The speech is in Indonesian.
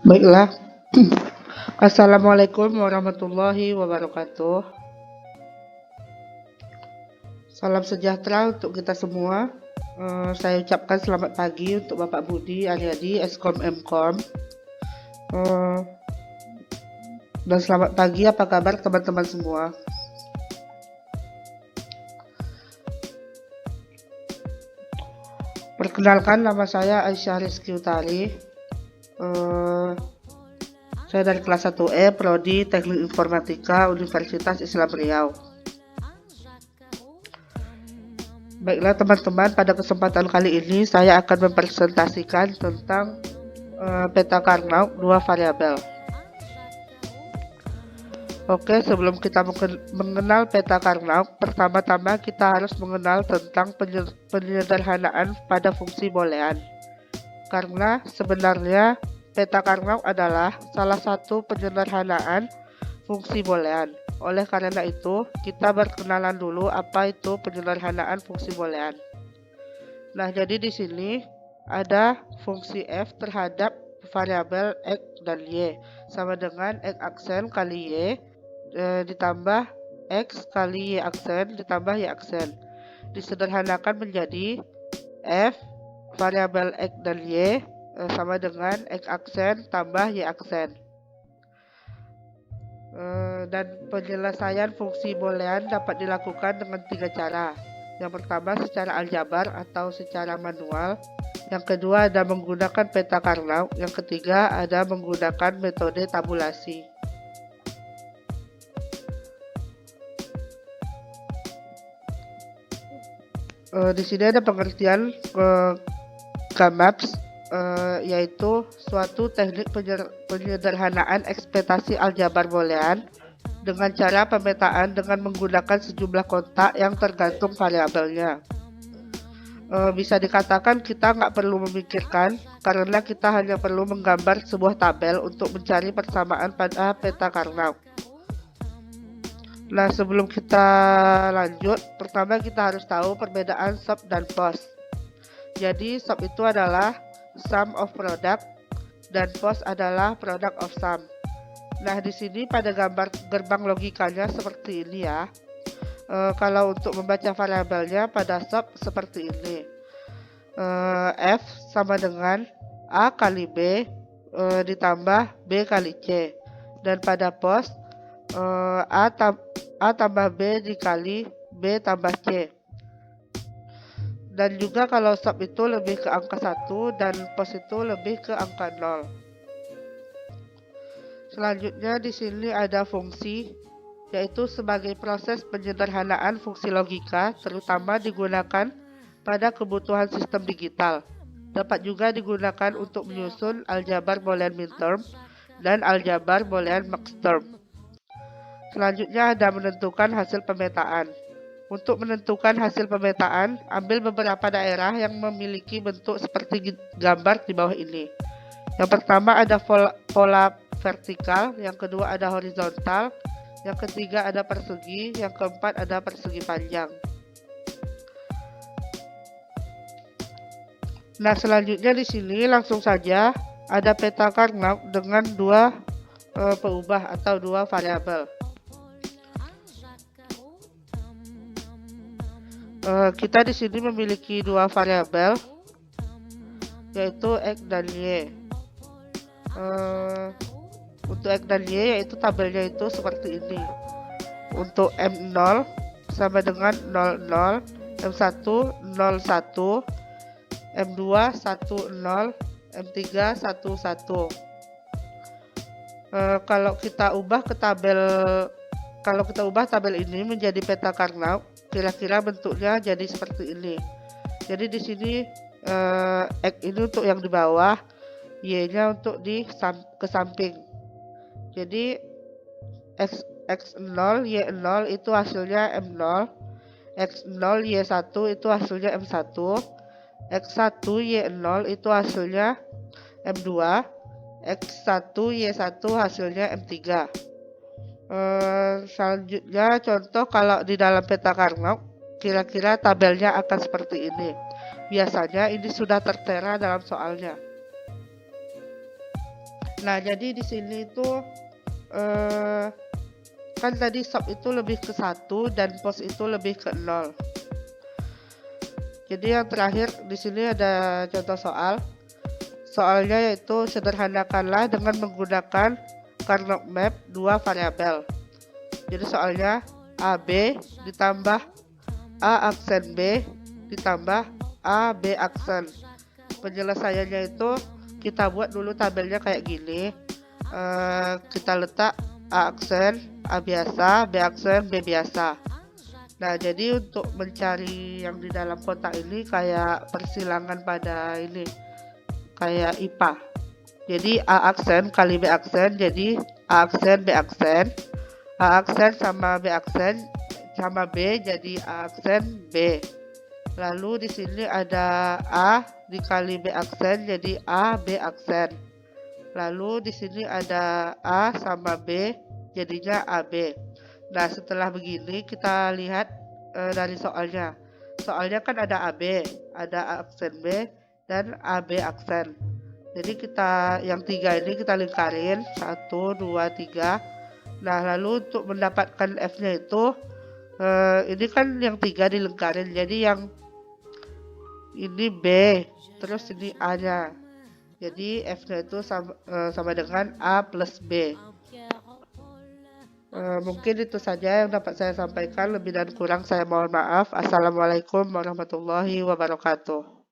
Baiklah, Assalamualaikum warahmatullahi wabarakatuh. Salam sejahtera untuk kita semua. Saya ucapkan selamat pagi untuk Bapak Budi Aryadi, Eskom Mkom. Dan selamat pagi, apa kabar teman-teman semua? Perkenalkan, nama saya Aisyah Rizky Utari. Saya dari kelas 1E, Prodi Teknik Informatika, Universitas Islam Riau. Baiklah teman-teman, pada kesempatan kali ini saya akan mempresentasikan tentang peta Karnaug 2 variabel. Oke, sebelum kita mengenal peta Karnaug, pertama-tama kita harus mengenal tentang penyederhanaan pada fungsi boolean. Karena sebenarnya peta Karnaug adalah salah satu penyederhanaan fungsi boolean. Oleh karena itu, kita berkenalan dulu apa itu penyederhanaan fungsi boolean. Nah, jadi di sini ada fungsi f terhadap variabel x dan y sama dengan x aksen kali y ditambah x kali y aksen ditambah y aksen. Disederhanakan menjadi f variabel x dan y sama dengan x aksen tambah y aksen. Dan penyelesaian fungsi boolean dapat dilakukan dengan 3 cara. Yang pertama secara aljabar atau secara manual. Yang kedua ada menggunakan peta Karnaug. Yang ketiga ada menggunakan metode tabulasi. Di sini ada pengertian GAMAPS, yaitu suatu teknik penyederhanaan ekspektasi aljabar boolean dengan cara pemetaan dengan menggunakan sejumlah kontak yang tergantung variabelnya. Bisa dikatakan kita nggak perlu memikirkan karena kita hanya perlu menggambar sebuah tabel untuk mencari persamaan pada peta Karnaug. Nah, sebelum kita lanjut, pertama kita harus tahu perbedaan sub dan post. Jadi sub itu adalah sum of product dan post adalah product of sum. Nah, di sini pada gambar gerbang logikanya seperti ini ya. Kalau untuk membaca variabelnya pada sub seperti ini. F sama dengan A kali B ditambah B kali C. Dan pada post A tambah B dikali B tambah C. Dan juga kalau sub itu lebih ke angka 1 dan post itu lebih ke angka 0. Selanjutnya di sini ada fungsi, yaitu sebagai proses penyederhanaan fungsi logika, terutama digunakan pada kebutuhan sistem digital. Dapat juga digunakan untuk menyusun aljabar boolean minterm dan aljabar boolean maxterm. Selanjutnya ada menentukan hasil pemetaan. Untuk menentukan hasil pemetaan, ambil beberapa daerah yang memiliki bentuk seperti gambar di bawah ini. Yang pertama ada pola vertikal, yang kedua ada horizontal, yang ketiga ada persegi, yang keempat ada persegi panjang. Nah, selanjutnya di sini langsung saja ada peta Karnaug dengan 2 peubah atau 2 variabel. Kita di sini memiliki 2 variabel, yaitu x dan y. Untuk x dan y yaitu tabelnya itu seperti ini. Untuk M0 sama dengan 00, M1 01, M2 10, M3 11. Kalau kita ubah tabel ini menjadi peta Karnaug, kira-kira bentuknya jadi seperti ini. Jadi di sini X ini untuk yang di bawah, Y-nya untuk ke samping. Jadi X0, Y0 itu hasilnya M0, X0, Y1 itu hasilnya M1, X1, Y0 itu hasilnya M2, X1, Y1 hasilnya M3. Selanjutnya contoh kalau di dalam peta Karnaug kira-kira tabelnya akan seperti ini. Biasanya ini sudah tertera dalam soalnya. Nah, jadi di sini itu kan tadi shop itu lebih ke 1 dan pos itu lebih ke 0. Jadi yang terakhir di sini ada contoh soal. Soalnya yaitu sederhanakanlah dengan menggunakan Carnot map 2 variabel. Jadi soalnya AB ditambah A aksen B ditambah A B aksen. Penyelesaiannya itu kita buat dulu tabelnya kayak gini. Kita letak A aksen, A biasa, B aksen, B biasa. Nah, jadi untuk mencari yang di dalam kotak ini kayak persilangan pada ini, kayak IPA. Jadi A aksen kali B aksen, jadi A aksen B aksen. A aksen sama B aksen sama B, jadi A aksen B. Lalu di sini ada A dikali B aksen, jadi A B aksen. Lalu di sini ada A sama B, jadinya AB. Nah, setelah begini kita lihat dari soalnya. Soalnya kan ada AB, ada A aksen B, dan AB aksen. Jadi kita yang 3 ini kita lingkarin 1, 2, 3. Nah, lalu untuk mendapatkan F-nya itu ini kan yang 3 dilingkarin. Jadi yang ini B, terus ini A-nya. Jadi F-nya itu sama dengan A plus B. Mungkin itu saja yang dapat saya sampaikan. Lebih dan kurang saya mohon maaf. Assalamualaikum warahmatullahi wabarakatuh.